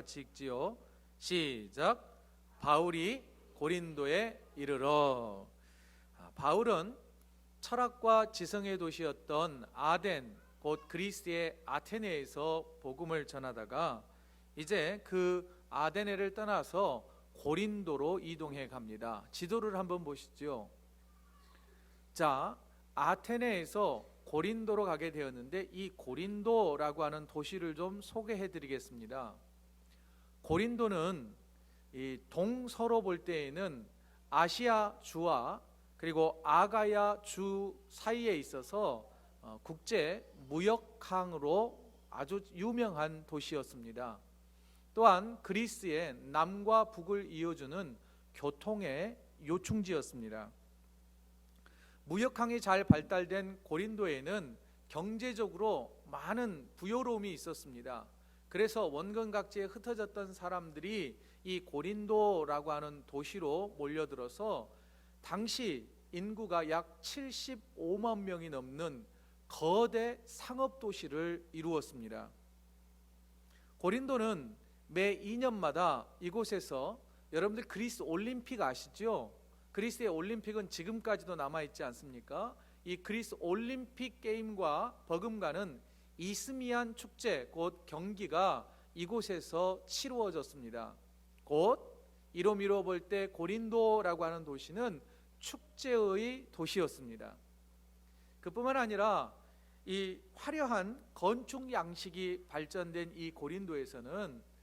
같이 읽지요. 시작. 바울이 고린도에 이르러. 바울은 철학과 지성의 도시였던 아덴, 곧 그리스의 아테네에서 복음을 전하다가 이제 그 아테네를 떠나서 고린도로 이동해 갑니다. 지도를 한번 보시죠. 자, 아테네에서 고린도로 가게 되었는데 이 고린도라고 하는 도시를 좀 소개해 드리겠습니다. 고린도는 이 동서로 볼 때에는 아시아 주와 그리고 아가야 주 사이에 있어서 국제 무역항으로 아주 유명한 도시였습니다. 또한 그리스의 남과 북을 이어주는 교통의 요충지였습니다. 무역항이 잘 발달된 고린도에는 경제적으로 많은 부요로움이 있었습니다. 그래서 원근 각지에 흩어졌던 사람들이 이 고린도라고 하는 도시로 몰려들어서 당시 인구가 약 75만 명이 넘는 거대 상업 도시를 이루었습니다. 고린도는 매 2년마다 이곳에서 여러분들 그리스 올림픽 아시죠? 그리스의 올림픽은 지금까지도 남아있지 않습니까? 이 그리스 올림픽 게임과 버금가는 이스미안 축제, 곧 경기가 이곳에서 치루어졌습니다. 곧 이로 미루어 볼 때 고린도라고 하는 도시는 축제의 도시였습니다. 그뿐만 아니라 이 화려한 건축 양식이 발전된 이 고린도에서는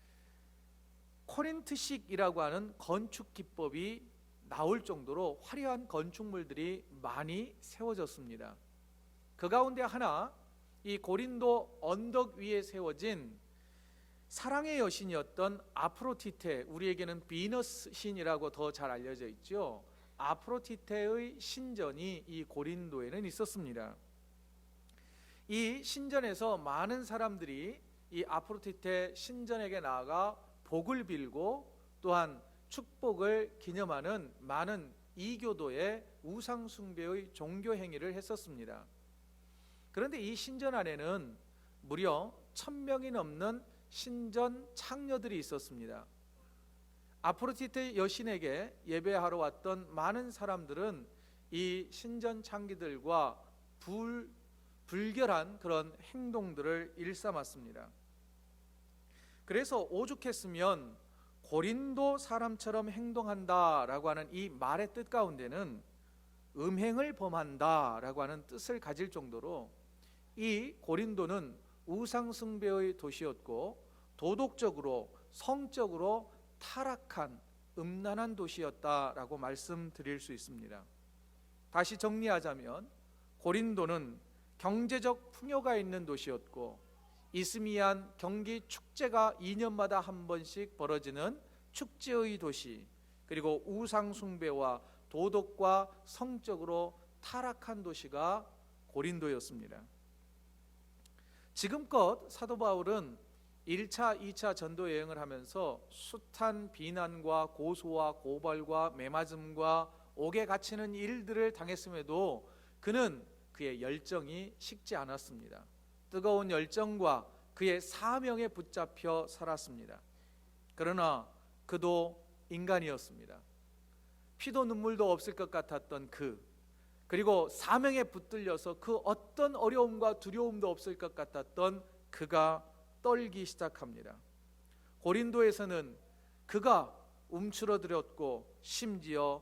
코린트식이라고 하는 건축 기법이 나올 정도로 화려한 건축물들이 많이 세워졌습니다. 그 가운데 하나, 이 고린도 언덕 위에 세워진 사랑의 여신이었던 아프로디테, 우리에게는 비너스 신이라고 더 잘 알려져 있죠. 아프로디테의 신전이 이 고린도에는 있었습니다. 이 신전에서 많은 사람들이 이 아프로디테 신전에게 나아가 복을 빌고 또한 축복을 기념하는 많은 이교도의 우상 숭배의 종교 행위를 했었습니다. 그런데 이 신전 안에는 무려 1000명이 넘는 신전 창녀들이 있었습니다. 아프로디테 여신에게 예배하러 왔던 많은 사람들은 이 신전 창기들과 불결한 그런 행동들을 일삼았습니다. 그래서 오죽했으면 고린도 사람처럼 행동한다라고 하는 이 말의 뜻 가운데는 음행을 범한다라고 하는 뜻을 가질 정도로 이 고린도는 우상 숭배의 도시였고 도덕적으로 성적으로 타락한 음란한 도시였다라고 말씀드릴 수 있습니다. 다시 정리하자면 고린도는 경제적 풍요가 있는 도시였고 이스미안 경기 축제가 2년마다 한 번씩 벌어지는 축제의 도시, 그리고 우상 숭배와 도덕과 성적으로 타락한 도시가 고린도였습니다. 지금껏 사도 바울은 1차, 2차 전도 여행을 하면서 숱한 비난과 고소와 고발과 매맞음과 옥에 갇히는 일들을 당했음에도 그는 그의 열정이 식지 않았습니다. 뜨거운 열정과 그의 사명에 붙잡혀 살았습니다. 그러나 그도 인간이었습니다. 피도 눈물도 없을 것 같았던 그리고 사명에 붙들려서 그 어떤 어려움과 두려움도 없을 것 같았던 그가 떨기 시작합니다. 고린도에서는 그가 움츠러들었고 심지어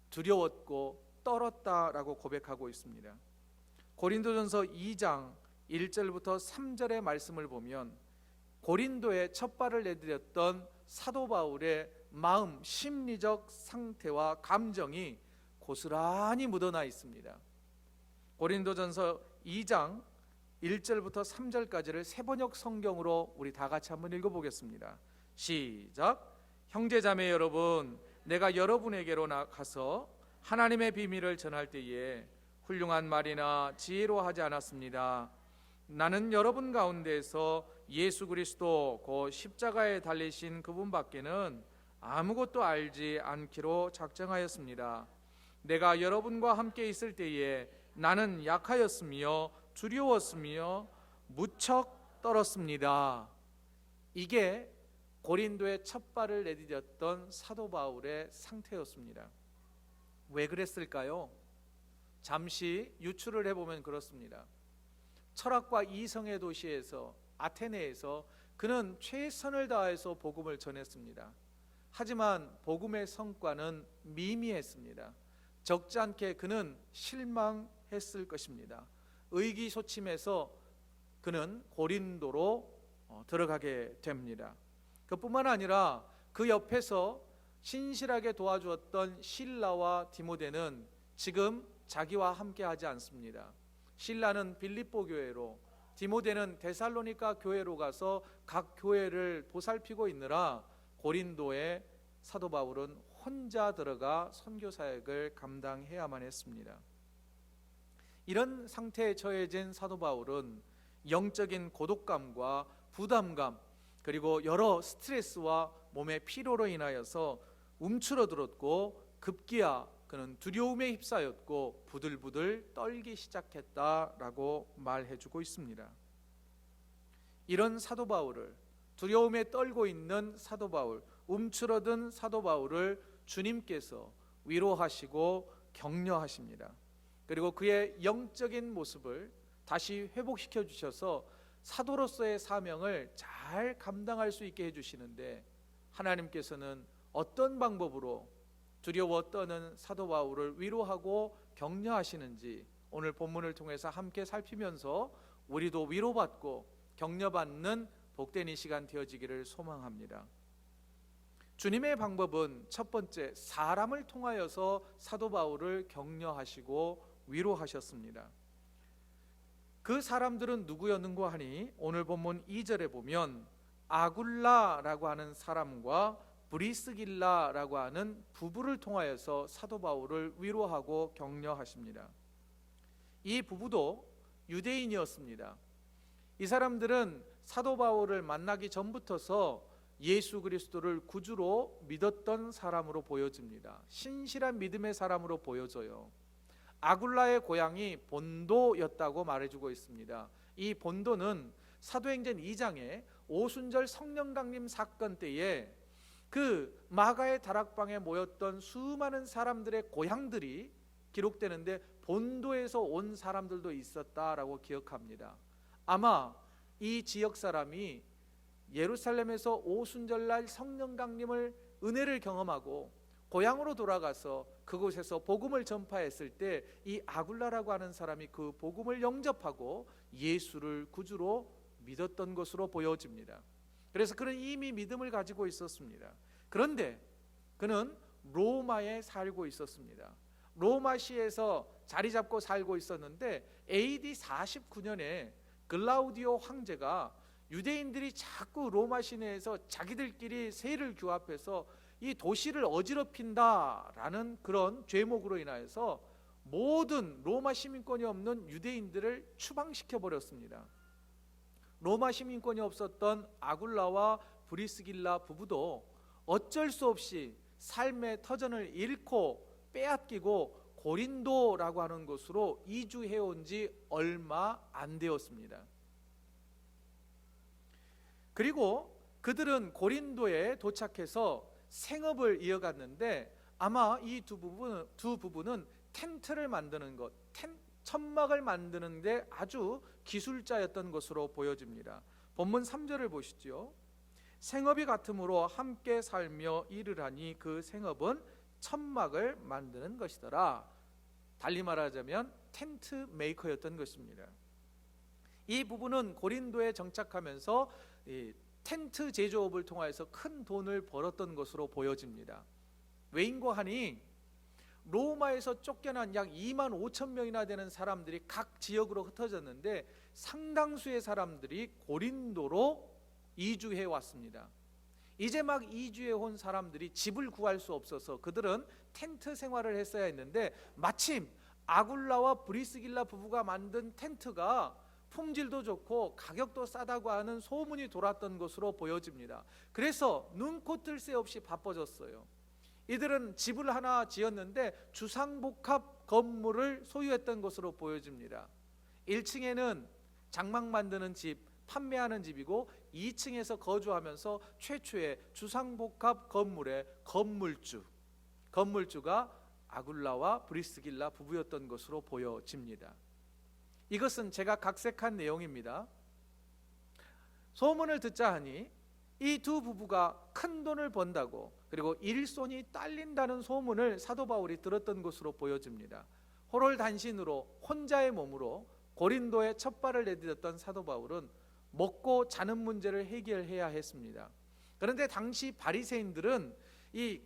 두려웠고 떨었다라고 고백하고 있습니다. 고린도전서 2장 1절부터 3절의 말씀을 보면 고린도에 첫 발을 내디뎠던 사도 바울의 마음, 심리적 상태와 감정이 고스란히 묻어나 있습니다. 고린도전서 2장 1절부터 3절까지를 세번역 성경으로 우리 다 같이 한번 읽어보겠습니다. 시작. 형제자매 여러분, 내가 여러분에게로 가서 하나님의 비밀을 전할 때에 훌륭한 말이나 지혜로 하지 않았습니다. 나는 여러분 가운데서 예수 그리스도 곧 십자가에 달리신 그분밖에는 아무것도 알지 않기로 작정하였습니다. 내가 여러분과 함께 있을 때에 나는 약하였으며 두려웠으며 무척 떨었습니다. 이게 고린도에 첫 발을 내디뎠던 사도 바울의 상태였습니다. 왜 그랬을까요? 잠시 유추를 해보면 그렇습니다. 철학과 이성의 도시에서 아테네에서 그는 최선을 다해서 복음을 전했습니다. 하지만 복음의 성과는 미미했습니다. 적지 않게 그는 실망했을 것입니다. 의기소침해서 그는 고린도로 들어가게 됩니다. 그뿐만 아니라 그 옆에서 신실하게 도와주었던 실라와 디모데는 지금 자기와 함께 하지 않습니다. 실라는 빌립보 교회로, 디모데는 데살로니가 교회로 가서 각 교회를 보살피고 있느라 고린도에 사도 바울은 혼자 들어가 선교 사역을 감당해야만 했습니다. 이런 상태에 처해진 사도 바울은 영적인 고독감과 부담감, 그리고 여러 스트레스와 몸의 피로로 인하여서 움츠러들었고 급기야 그는 두려움에 휩싸였고 부들부들 떨기 시작했다라고 말해주고 있습니다. 이런 사도 바울을, 두려움에 떨고 있는 사도 바울, 움츠러든 사도 바울을 주님께서 위로하시고 격려하십니다. 그리고 그의 영적인 모습을 다시 회복시켜 주셔서 사도로서의 사명을 잘 감당할 수 있게 해주시는데, 하나님께서는 어떤 방법으로 두려워 떠는 사도 바울을 위로하고 격려하시는지 오늘 본문을 통해서 함께 살피면서 우리도 위로받고 격려받는 복된 이 시간 되어지기를 소망합니다. 주님의 방법은 첫 번째, 사람을 통하여서 사도 바울을 격려하시고 위로하셨습니다. 그 사람들은 누구였는고 하니 오늘 본문 2절에 보면 아굴라라고 하는 사람과 브리스길라라고 하는 부부를 통하여서 사도 바울을 위로하고 격려하십니다. 이 부부도 유대인이었습니다. 이 사람들은 사도 바울을 만나기 전부터서 예수 그리스도를 구주로 믿었던 사람으로 보여집니다. 신실한 믿음의 사람으로 보여져요. 아굴라의 고향이 본도였다고 말해주고 있습니다. 이 본도는 사도행전 2장에 오순절 성령 강림 사건 때에 그 마가의 다락방에 모였던 수많은 사람들의 고향들이 기록되는데 본도에서 온 사람들도 있었다라고 기억합니다. 아마 이 지역 사람이 예루살렘에서 오순절날 성령 강림을 은혜를 경험하고 고향으로 돌아가서 그곳에서 복음을 전파했을 때 이 아굴라라고 하는 사람이 그 복음을 영접하고 예수를 구주로 믿었던 것으로 보여집니다. 그래서 그는 이미 믿음을 가지고 있었습니다. 그런데 그는 로마에 살고 있었습니다. 로마시에서 자리 잡고 살고 있었는데 AD 49년에 글라우디오 황제가 유대인들이 자꾸 로마 시내에서 자기들끼리 세를 규합해서 이 도시를 어지럽힌다라는 그런 죄목으로 인하여서 모든 로마 시민권이 없는 유대인들을 추방시켜 버렸습니다. 로마 시민권이 없었던 아굴라와 브리스길라 부부도 어쩔 수 없이 삶의 터전을 잃고 빼앗기고 고린도라고 하는 곳으로 이주해온 지 얼마 안 되었습니다. 그리고 그들은 고린도에 도착해서 생업을 이어갔는데 아마 이 두 부부는 텐트를 만드는 것, 천막을 만드는 데 아주 기술자였던 것으로 보여집니다. 본문 3절을 보시죠. 생업이 같으므로 함께 살며 일을 하니 그 생업은 천막을 만드는 것이더라. 달리 말하자면 텐트 메이커였던 것입니다. 이 부부는 고린도에 정착하면서 텐트 제조업을 통해서 큰 돈을 벌었던 것으로 보여집니다. 왜인고 하니 로마에서 쫓겨난 약 2만 5천 명이나 되는 사람들이 각 지역으로 흩어졌는데 상당수의 사람들이 고린도로 이주해 왔습니다. 이제 막 이주해 온 사람들이 집을 구할 수 없어서 그들은 텐트 생활을 했어야 했는데 마침 아굴라와 브리스길라 부부가 만든 텐트가 품질도 좋고 가격도 싸다고 하는 소문이 돌았던 것으로 보여집니다. 그래서 눈코 뜰 새 없이 바빠졌어요. 이들은 집을 하나 지었는데 주상복합 건물을 소유했던 것으로 보여집니다. 1층에는 장막 만드는 집, 판매하는 집이고 2층에서 거주하면서 최초의 주상복합 건물의 건물주가 아굴라와 브리스길라 부부였던 것으로 보여집니다. 이것은 제가 각색한 내용입니다. 소문을 듣자 하니 이 두 부부가 큰 돈을 번다고, 그리고 일손이 딸린다는 소문을 사도 바울이 들었던 것으로 보여집니다. 호롤단신으로 혼자의 몸으로 고린도에 첫 발을 내딛었던 사도 바울은 먹고 자는 문제를 해결해야 했습니다. 그런데 당시 바리새인들은 이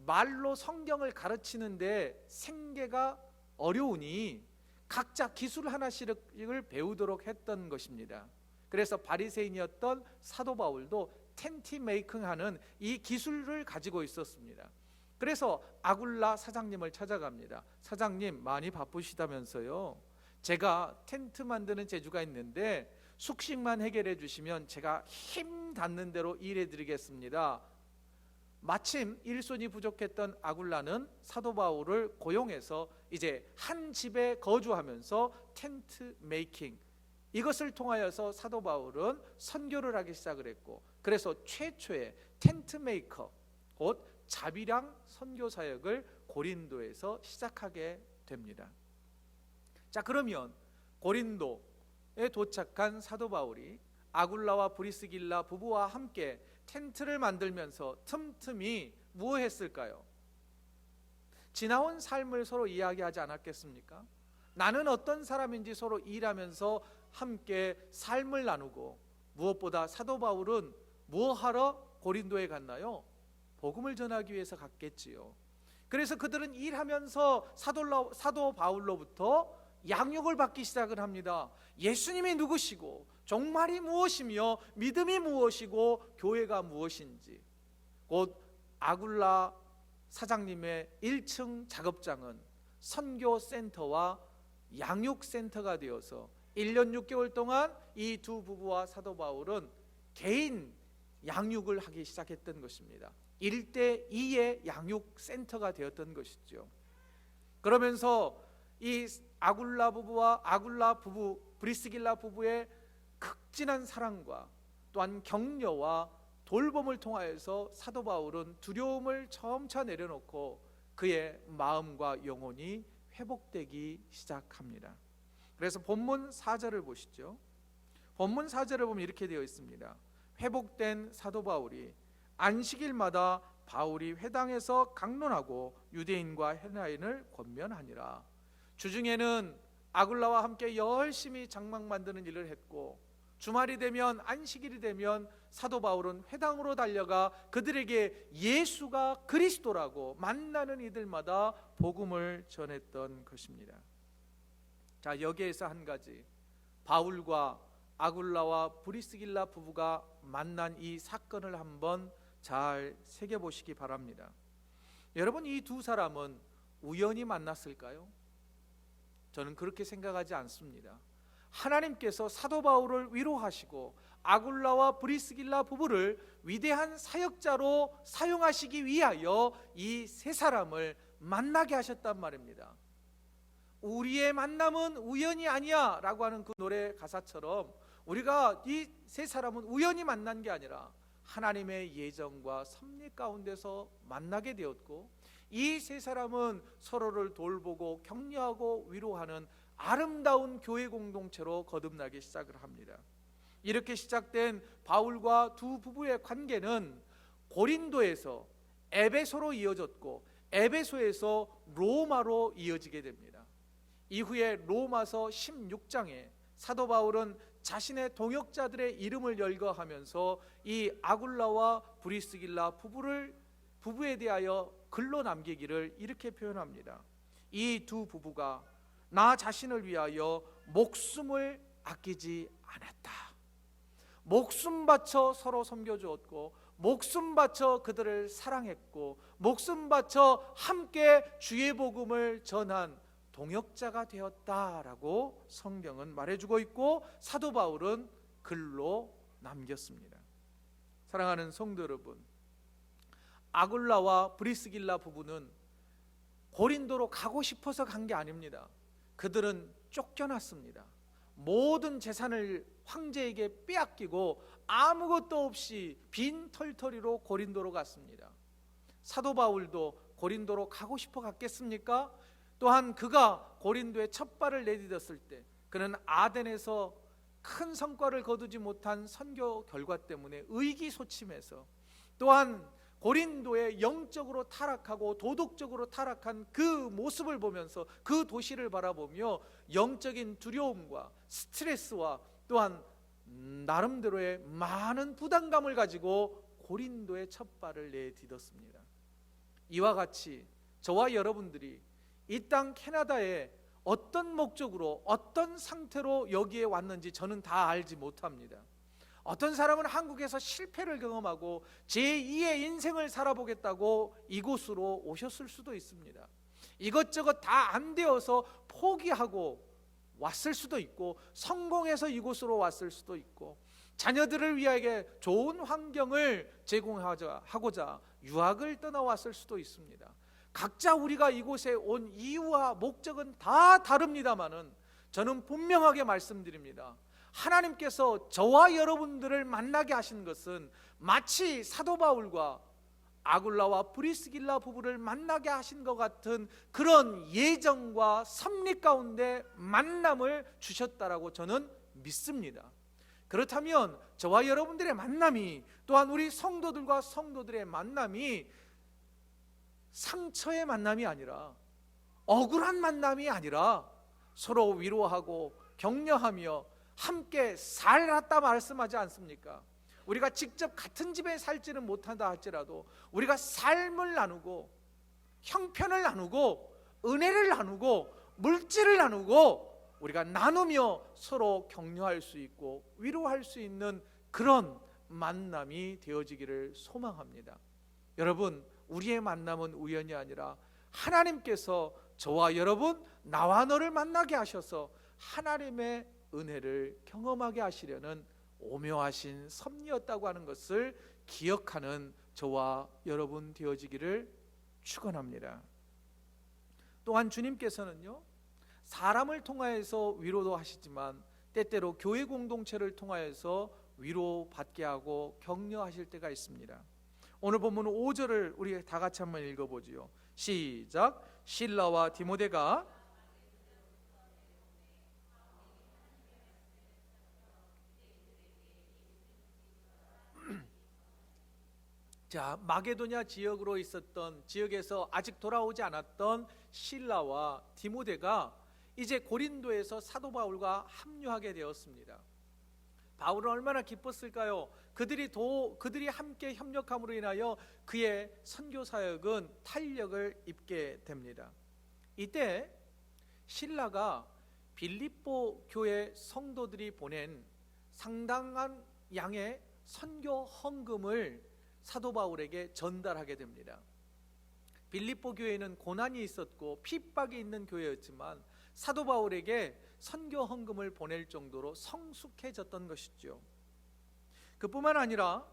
말로 성경을 가르치는데 생계가 어려우니 각자 기술 하나씩을 배우도록 했던 것입니다. 그래서 바리새인이었던 사도 바울도 텐트 메이킹하는 이 기술을 가지고 있었습니다. 그래서 아굴라 사장님을 찾아갑니다. 사장님, 많이 바쁘시다면서요. 제가 텐트 만드는 재주가 있는데 숙식만 해결해 주시면 제가 힘 닿는 대로 일해 드리겠습니다. 마침 일손이 부족했던 아굴라는 사도 바울을 고용해서 이제 한 집에 거주하면서 텐트 메이킹, 이것을 통하여서 사도 바울은 선교를 하기 시작을 했고, 그래서 최초의 텐트 메이커, 곧 자비랑 선교 사역을 고린도에서 시작하게 됩니다. 자, 그러면 고린도에 도착한 사도 바울이 아굴라와 브리스길라 부부와 함께 텐트를 만들면서 틈틈이 무엇했을까요? 지나온 삶을 서로 이야기하지 않았겠습니까? 나는 어떤 사람인지 서로 일하면서 함께 삶을 나누고, 무엇보다 사도 바울은 무엇하러 고린도에 갔나요? 복음을 전하기 위해서 갔겠지요. 그래서 그들은 일하면서 사도 바울로부터 양육을 받기 시작을 합니다. 예수님이 누구시고 종말이 무엇이며 믿음이 무엇이고 교회가 무엇인지. 곧 아굴라 사장님의 1층 작업장은 선교센터와 양육센터가 되어서 1년 6개월 동안 이 두 부부와 사도 바울은 개인 양육을 하기 시작했던 것입니다. 1대2의 양육센터가 되었던 것이죠. 그러면서 이 아굴라 부부, 브리스길라 부부의 극진한 사랑과 또한 격려와 돌봄을 통하여서 사도 바울은 두려움을 점차 내려놓고 그의 마음과 영혼이 회복되기 시작합니다. 그래서 본문 4절을 보시죠. 본문 4절을 보면 이렇게 되어 있습니다. 회복된 사도 바울이 안식일마다 바울이 회당에서 강론하고 유대인과 헬라인을 권면하니라. 주중에는 아굴라와 함께 열심히 장막 만드는 일을 했고, 주말이 되면, 안식일이 되면 사도 바울은 회당으로 달려가 그들에게 예수가 그리스도라고 만나는 이들마다 복음을 전했던 것입니다. 자, 여기에서 한 가지, 바울과 아굴라와 브리스길라 부부가 만난 이 사건을 한번 잘 새겨보시기 바랍니다. 여러분, 이 두 사람은 우연히 만났을까요? 저는 그렇게 생각하지 않습니다. 하나님께서 사도 바울을 위로하시고 아굴라와 브리스길라 부부를 위대한 사역자로 사용하시기 위하여 이 세 사람을 만나게 하셨단 말입니다. 우리의 만남은 우연이 아니야 라고 하는 그 노래 가사처럼 우리가 이 세 사람은 우연히 만난 게 아니라 하나님의 예정과 섭리 가운데서 만나게 되었고, 이 세 사람은 서로를 돌보고 격려하고 위로하는 아름다운 교회 공동체로 거듭나기 시작을 합니다. 이렇게 시작된 바울과 두 부부의 관계는 고린도에서 에베소로 이어졌고, 에베소에서 로마로 이어지게 됩니다. 이후에 로마서 16장에 사도 바울은 자신의 동역자들의 이름을 열거하면서 이 아굴라와 브리스길라 부부에 대하여 글로 남기기를 이렇게 표현합니다. 이 두 부부가 나 자신을 위하여 목숨을 아끼지 않았다. 목숨 바쳐 서로 섬겨주었고, 목숨 바쳐 그들을 사랑했고, 목숨 바쳐 함께 주의 복음을 전한 동역자가 되었다라고 성경은 말해주고 있고, 사도 바울은 글로 남겼습니다. 사랑하는 성도 여러분, 아굴라와 브리스길라 부부는 고린도로 가고 싶어서 간 게 아닙니다. 그들은 쫓겨났습니다. 모든 재산을 황제에게 빼앗기고 아무것도 없이 빈 털터리로 고린도로 갔습니다. 사도 바울도 고린도로 가고 싶어 갔겠습니까? 또한 그가 고린도에 첫 발을 내딛었을 때 그는 아덴에서 큰 성과를 거두지 못한 선교 결과 때문에 의기소침해서, 또한 고린도의 영적으로 타락하고 도덕적으로 타락한 그 모습을 보면서 그 도시를 바라보며 영적인 두려움과 스트레스와 또한 나름대로의 많은 부담감을 가지고 고린도의 첫 발을 내딛었습니다. 이와 같이 저와 여러분들이 이 땅 캐나다에 어떤 목적으로 어떤 상태로 여기에 왔는지 저는 다 알지 못합니다. 어떤 사람은 한국에서 실패를 경험하고 제2의 인생을 살아보겠다고 이곳으로 오셨을 수도 있습니다. 이것저것 다 안 되어서 포기하고 왔을 수도 있고, 성공해서 이곳으로 왔을 수도 있고, 자녀들을 위하여 좋은 환경을 제공하고자 유학을 떠나왔을 수도 있습니다. 각자 우리가 이곳에 온 이유와 목적은 다 다릅니다마는 저는 분명하게 말씀드립니다. 하나님께서 저와 여러분들을 만나게 하신 것은 마치 사도 바울과 아굴라와 브리스길라 부부를 만나게 하신 것 같은 그런 예정과 섭리 가운데 만남을 주셨다라고 저는 믿습니다. 그렇다면 저와 여러분들의 만남이, 또한 우리 성도들과 성도들의 만남이 상처의 만남이 아니라, 억울한 만남이 아니라 서로 위로하고 격려하며 함께 살았다 말씀하지 않습니까? 우리가 직접 같은 집에 살지는 못한다 할지라도 우리가 삶을 나누고 형편을 나누고 은혜를 나누고 물질을 나누고 우리가 나누며 서로 격려할 수 있고 위로할 수 있는 그런 만남이 되어지기를 소망합니다. 여러분, 우리의 만남은 우연이 아니라 하나님께서 저와 여러분, 나와 너를 만나게 하셔서 하나님의 은혜를 경험하게 하시려는 오묘하신 섭리였다고 하는 것을 기억하는 저와 여러분 되어지기를 축원합니다. 또한 주님께서는요, 사람을 통하여서 위로도 하시지만 때때로 교회 공동체를 통하여서 위로받게 하고 격려하실 때가 있습니다. 오늘 본문 5절을 우리 다 같이 한번 읽어보지요. 시작. 실라와 디모데가 자, 마게도냐 지역으로 있었던, 지역에서 아직 돌아오지 않았던 실라와 디모데가 이제 고린도에서 사도 바울과 합류하게 되었습니다. 바울은 얼마나 기뻤을까요? 그들이 함께 협력함으로 인하여 그의 선교 사역은 탄력을 입게 됩니다. 이때 실라가 빌립보 교회 성도들이 보낸 상당한 양의 선교 헌금을 사도 바울에게 전달하게 됩니다. 빌립보 교회는 고난이 있었고 핍박이 있는 교회였지만 사도 바울에게 선교 헌금을 보낼 정도로 성숙해졌던 것이죠. 그뿐만 아니라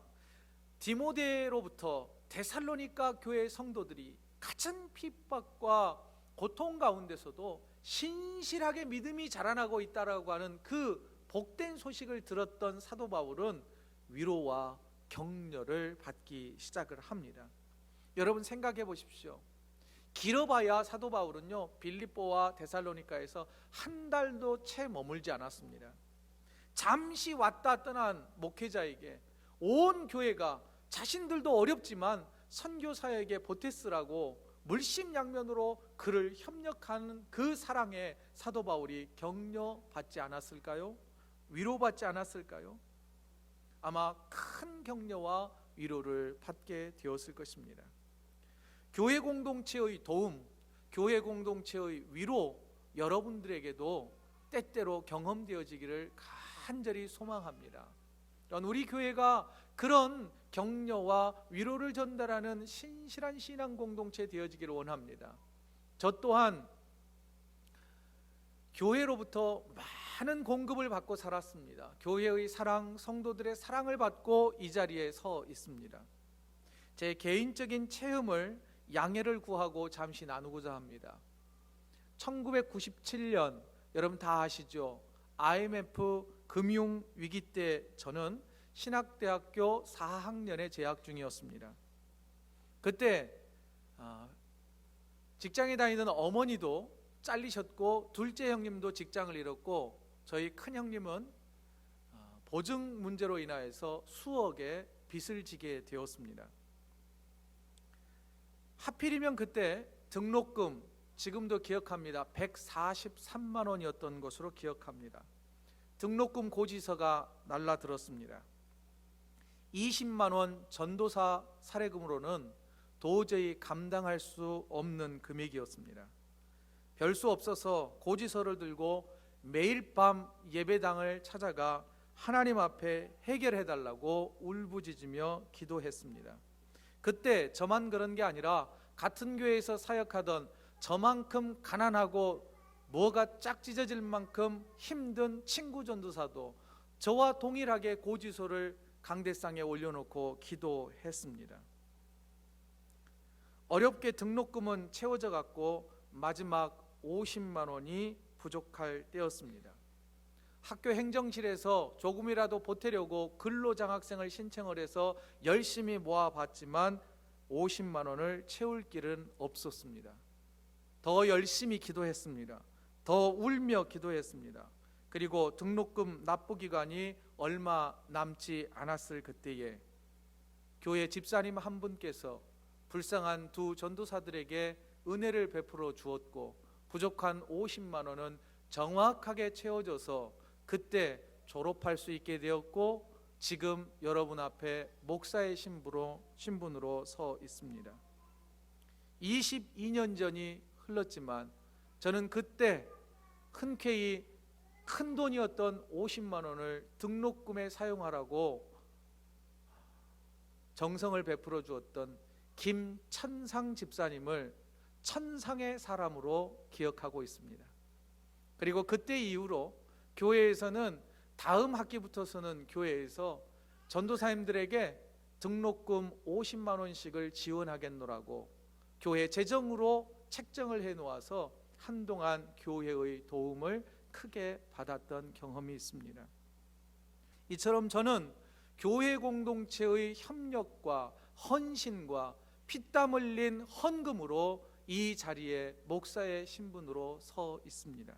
디모데로부터 데살로니가 교회 성도들이 같은 핍박과 고통 가운데서도 신실하게 믿음이 자라나고 있다라고 하는 그 복된 소식을 들었던 사도 바울은 위로와 격려를 받기 시작을 합니다. 여러분 생각해 보십시오. 길어봐야 사도 바울은요, 빌립보와 데살로니가에서 한 달도 채 머물지 않았습니다. 잠시 왔다 떠난 목회자에게 온 교회가 자신들도 어렵지만 선교 사역에 보태쓰라고 물심양면으로 그를 협력하는 그 사랑에 사도 바울이 격려받지 않았을까요? 위로받지 않았을까요? 아마 큰 격려와 위로를 받게 되었을 것입니다. 교회 공동체의 도움, 교회 공동체의 위로, 여러분들에게도 때때로 경험되어지기를 간절히 소망합니다. 우리 교회가 그런 격려와 위로를 전달하는 신실한 신앙 공동체 되어지기를 원합니다. 저 또한 교회로부터 많은 공급을 받고 살았습니다. 교회의 사랑, 성도들의 사랑을 받고 이 자리에 서 있습니다. 제 개인적인 체험을 양해를 구하고 잠시 나누고자 합니다. 1997년, 여러분 다 아시죠? IMF 금융 위기 때 저는 신학대학교 4학년에 재학 중이었습니다. 그때 직장에 다니던 어머니도 잘리셨고 둘째 형님도 직장을 잃었고 저희 큰 형님은 보증 문제로 인하여서 수억의 빚을 지게 되었습니다. 하필이면 그때 등록금, 지금도 기억합니다. 143만 원이었던 것으로 기억합니다. 등록금 고지서가 날라들었습니다. 20만 원 전도사 사례금으로는 도저히 감당할 수 없는 금액이었습니다. 별 수 없어서 고지서를 들고 매일 밤 예배당을 찾아가 하나님 앞에 해결해달라고 울부짖으며 기도했습니다. 그때 저만 그런 게 아니라 같은 교회에서 사역하던 저만큼 가난하고 뭐가 짝 찢어질 만큼 힘든 친구 전도사도 저와 동일하게 고지서를 강대상에 올려놓고 기도했습니다. 어렵게 등록금은 채워져 갔고 마지막 50만 원이 부족할 때였습니다. 학교 행정실에서 조금이라도 보태려고 근로장학생을 신청을 해서 열심히 모아봤지만 50만 원을 채울 길은 없었습니다. 더 열심히 기도했습니다. 더 울며 기도했습니다. 그리고 등록금 납부 기간이 얼마 남지 않았을 그때에 교회 집사님 한 분께서 불쌍한 두 전도사들에게 은혜를 베풀어 주었고 부족한 50만 원은 정확하게 채워져서 그때 졸업할 수 있게 되었고 지금 여러분 앞에 목사의 신분으로 서 있습니다. 22년 전이 흘렀지만 저는 그때 흔쾌히 큰 돈이었던 50만 원을 등록금에 사용하라고 정성을 베풀어 주었던 김천상 집사님을 천상의 사람으로 기억하고 있습니다. 그리고 그때 이후로 교회에서는 다음 학기부터서는 교회에서 전도사님들에게 등록금 50만 원씩을 지원하겠노라고 교회 재정으로 책정을 해놓아서 한동안 교회의 도움을 크게 받았던 경험이 있습니다. 이처럼 저는 교회 공동체의 협력과 헌신과 피땀 흘린 헌금으로 이 자리에 목사의 신분으로 서 있습니다.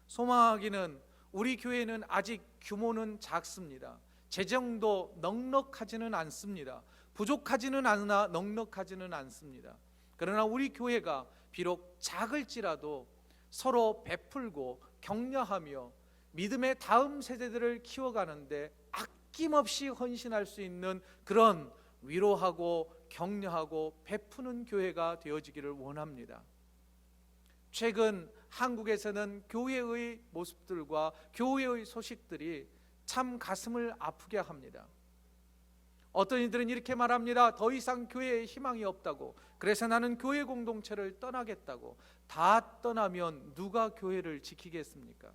소망하기는 우리 교회는 아직 규모는 작습니다. 재정도 넉넉하지는 않습니다. 부족하지는 않으나 넉넉하지는 않습니다. 그러나 우리 교회가 비록 작을지라도 서로 베풀고 격려하며 믿음의 다음 세대들을 키워가는데 아낌없이 헌신할 수 있는 그런 위로하고 격려하고 베푸는 교회가 되어지기를 원합니다. 최근 한국에서는 교회의 모습들과 교회의 소식들이 참 가슴을 아프게 합니다. 어떤 이들은 이렇게 말합니다. 더 이상 교회에 희망이 없다고. 그래서 나는 교회 공동체를 떠나겠다고. 다 떠나면 누가 교회를 지키겠습니까?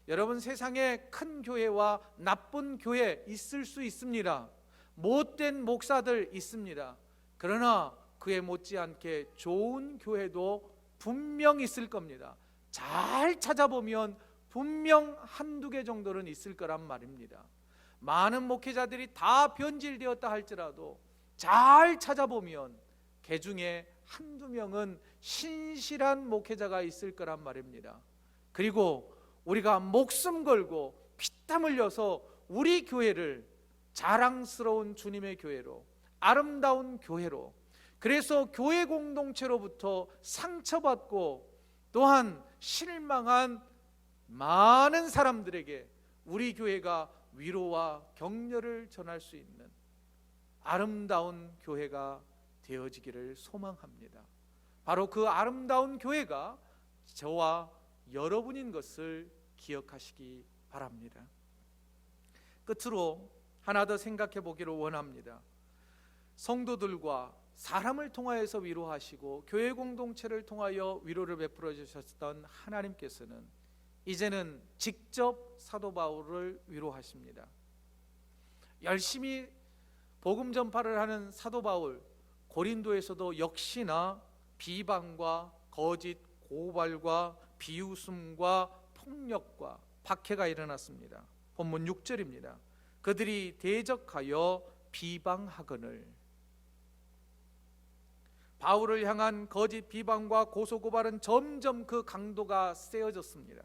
여러분, 세상에 큰 교회와 나쁜 교회 있을 수 있습니다. 못된 목사들 있습니다. 그러나 그에 못지않게 좋은 교회도 분명 있을 겁니다. 잘 찾아보면 분명 한두 개 정도는 있을 거란 말입니다. 많은 목회자들이 다 변질되었다 할지라도 잘 찾아보면 그 중에 한두 명은 신실한 목회자가 있을 거란 말입니다. 그리고 우리가 목숨 걸고 피땀 흘려서 우리 교회를 자랑스러운 주님의 교회로, 아름다운 교회로, 그래서 교회 공동체로부터 상처받고 또한 실망한 많은 사람들에게 우리 교회가 위로와 격려를 전할 수 있는 아름다운 교회가 되어지기를 소망합니다. 바로 그 아름다운 교회가 저와 여러분인 것을 기억하시기 바랍니다. 끝으로 하나 더 생각해 보기를 원합니다. 성도들과 사람을 통하여서 위로하시고 교회 공동체를 통하여 위로를 베풀어 주셨던 하나님께서는 이제는 직접 사도 바울을 위로하십니다. 열심히 복음 전파를 하는 사도 바울, 고린도에서도 역시나 비방과 거짓 고발과 비웃음과 폭력과 박해가 일어났습니다. 본문 6절입니다. 그들이 대적하여 비방하거늘. 바울을 향한 거짓 비방과 고소고발은 점점 그 강도가 세어졌습니다.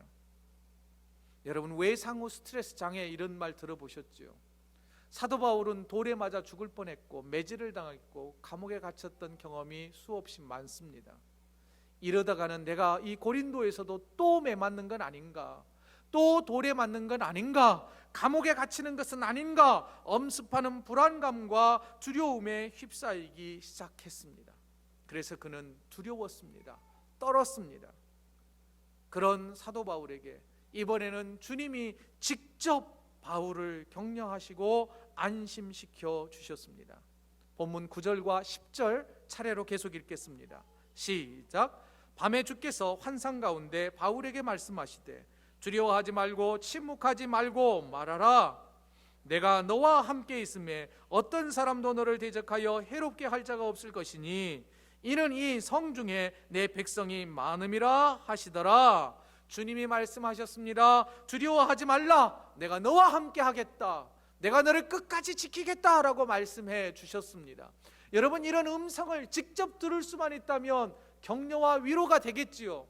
여러분, 외상후 스트레스 장애 이런 말 들어보셨죠? 사도 바울은 돌에 맞아 죽을 뻔했고 매질을 당했고 감옥에 갇혔던 경험이 수없이 많습니다. 이러다가는 내가 이 고린도에서도 또 매 맞는 건 아닌가, 또 돌에 맞는 건 아닌가, 감옥에 갇히는 것은 아닌가, 엄습하는 불안감과 두려움에 휩싸이기 시작했습니다. 그래서 그는 두려웠습니다. 떨었습니다. 그런 사도 바울에게 이번에는 주님이 직접 바울을 격려하시고 안심시켜 주셨습니다. 본문 9절과 10절 차례로 계속 읽겠습니다. 시작. 밤에 주께서 환상 가운데 바울에게 말씀하시되 두려워하지 말고 침묵하지 말고 말하라. 내가 너와 함께 있음에 어떤 사람도 너를 대적하여 해롭게 할 자가 없을 것이니 이는 이 성중에 내 백성이 많음이라 하시더라. 주님이 말씀하셨습니다. 두려워하지 말라. 내가 너와 함께 하겠다. 내가 너를 끝까지 지키겠다 라고 말씀해 주셨습니다. 여러분, 이런 음성을 직접 들을 수만 있다면 격려와 위로가 되겠지요.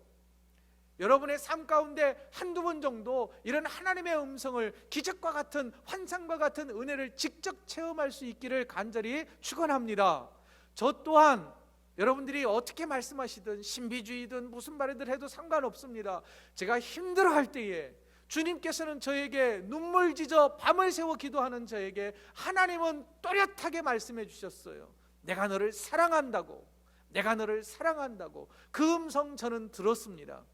여러분의 삶 가운데 한두 번 정도 이런 하나님의 음성을, 기적과 같은 환상과 같은 은혜를 직접 체험할 수 있기를 간절히 축원합니다. 저 또한 여러분들이 어떻게 말씀하시든 신비주의든 무슨 말이든 해도 상관없습니다. 제가 힘들어할 때에 주님께서는 저에게 눈물 지져 밤을 새워 기도하는 저에게 하나님은 또렷하게 말씀해 주셨어요. 내가 너를 사랑한다고, 내가 너를 사랑한다고. 그 음성 저는 들었습니다.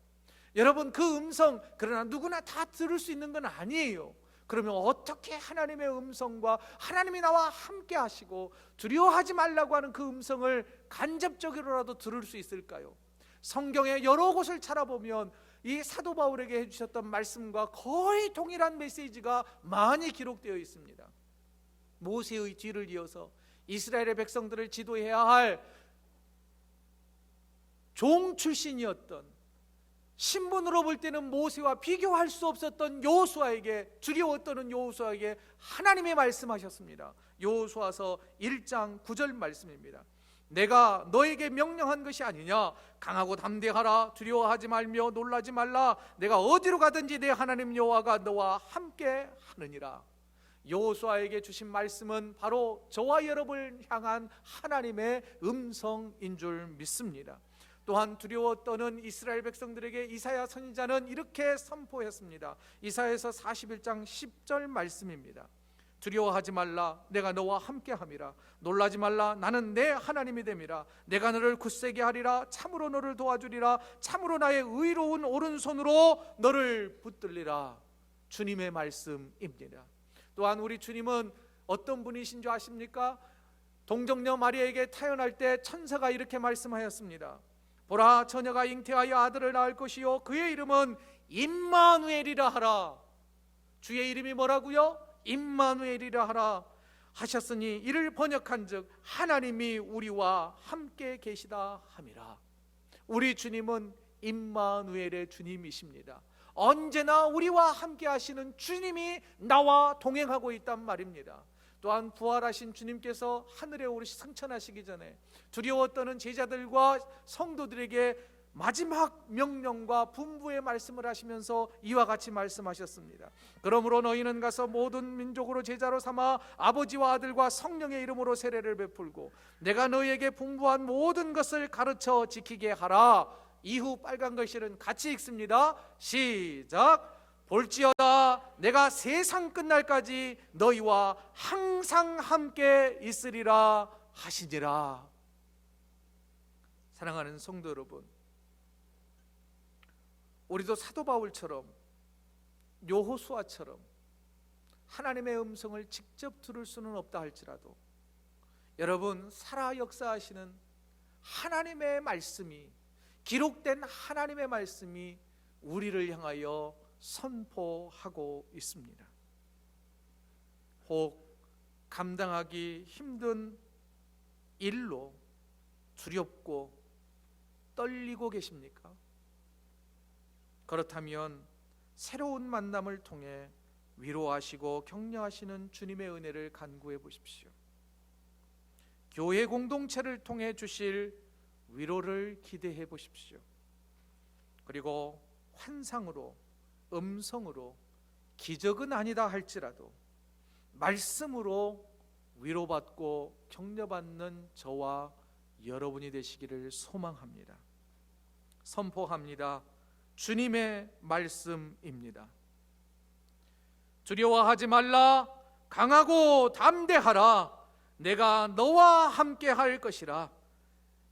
여러분, 그 음성 그러나 누구나 다 들을 수 있는 건 아니에요. 그러면 어떻게 하나님의 음성과 하나님이 나와 함께 하시고 두려워하지 말라고 하는 그 음성을 간접적으로라도 들을 수 있을까요? 성경의 여러 곳을 찾아보면 이 사도 바울에게 해주셨던 말씀과 거의 동일한 메시지가 많이 기록되어 있습니다. 모세의 뒤를 이어서 이스라엘의 백성들을 지도해야 할 종 출신이었던, 신분으로 볼 때는 모세와 비교할 수 없었던 여호수아에게, 두려워 떠는 여호수아에게 하나님이 말씀하셨습니다. 여호수아서 1장 9절 말씀입니다. 내가 너에게 명령한 것이 아니냐? 강하고 담대하라. 두려워하지 말며 놀라지 말라. 내가 어디로 가든지 내 하나님 여호와가 너와 함께 하느니라. 여호수아에게 주신 말씀은 바로 저와 여러분을 향한 하나님의 음성인 줄 믿습니다. 또한 두려워 떠는 이스라엘 백성들에게 이사야 선지자는 이렇게 선포했습니다. 이사야서 41장 10절 말씀입니다. 두려워하지 말라. 내가 너와 함께함이라. 놀라지 말라. 나는 내 하나님이 됨이라. 내가 너를 굳세게 하리라. 참으로 너를 도와주리라. 참으로 나의 의로운 오른손으로 너를 붙들리라. 주님의 말씀입니다. 또한 우리 주님은 어떤 분이신 줄 아십니까? 동정녀 마리아에게 태어날 때 천사가 이렇게 말씀하였습니다. 보라, 처녀가 잉태하여 아들을 낳을 것이요 그의 이름은 임마누엘이라 하라. 주의 이름이 뭐라고요? 임마누엘이라 하라 하셨으니 이를 번역한즉 하나님이 우리와 함께 계시다 함이라. 우리 주님은 임마누엘의 주님이십니다. 언제나 우리와 함께 하시는 주님이 나와 동행하고 있단 말입니다. 또한 부활하신 주님께서 하늘에 오르시 승천하시기 전에 두려워 떠는 제자들과 성도들에게 마지막 명령과 분부의 말씀을 하시면서 이와 같이 말씀하셨습니다. 그러므로 너희는 가서 모든 민족으로 제자로 삼아 아버지와 아들과 성령의 이름으로 세례를 베풀고 내가 너희에게 분부한 모든 것을 가르쳐 지키게 하라. 이후 빨간 글씨는 같이 읽습니다. 시작. 볼지어다 내가 세상 끝날까지 너희와 항상 함께 있으리라 하시니라. 사랑하는 성도 여러분, 우리도 사도 바울처럼 여호수아처럼 하나님의 음성을 직접 들을 수는 없다 할지라도 여러분, 살아 역사하시는 하나님의 말씀이, 기록된 하나님의 말씀이 우리를 향하여 선포하고 있습니다. 혹 감당하기 힘든 일로 두렵고 떨리고 계십니까? 그렇다면 새로운 만남을 통해 위로하시고 격려하시는 주님의 은혜를 간구해 보십시오. 교회 공동체를 통해 주실 위로를 기대해 보십시오. 그리고 환상으로, 음성으로, 기적은 아니다 할지라도 말씀으로 위로받고 격려받는 저와 여러분이 되시기를 소망합니다. 선포합니다. 주님의 말씀입니다. 두려워하지 말라. 강하고 담대하라. 내가 너와 함께 할 것이라.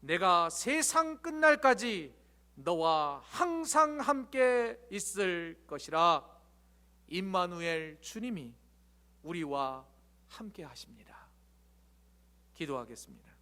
내가 세상 끝날까지 너와 항상 함께 있을 것이라. 임마누엘 주님이 우리와 함께 하십니다. 기도하겠습니다.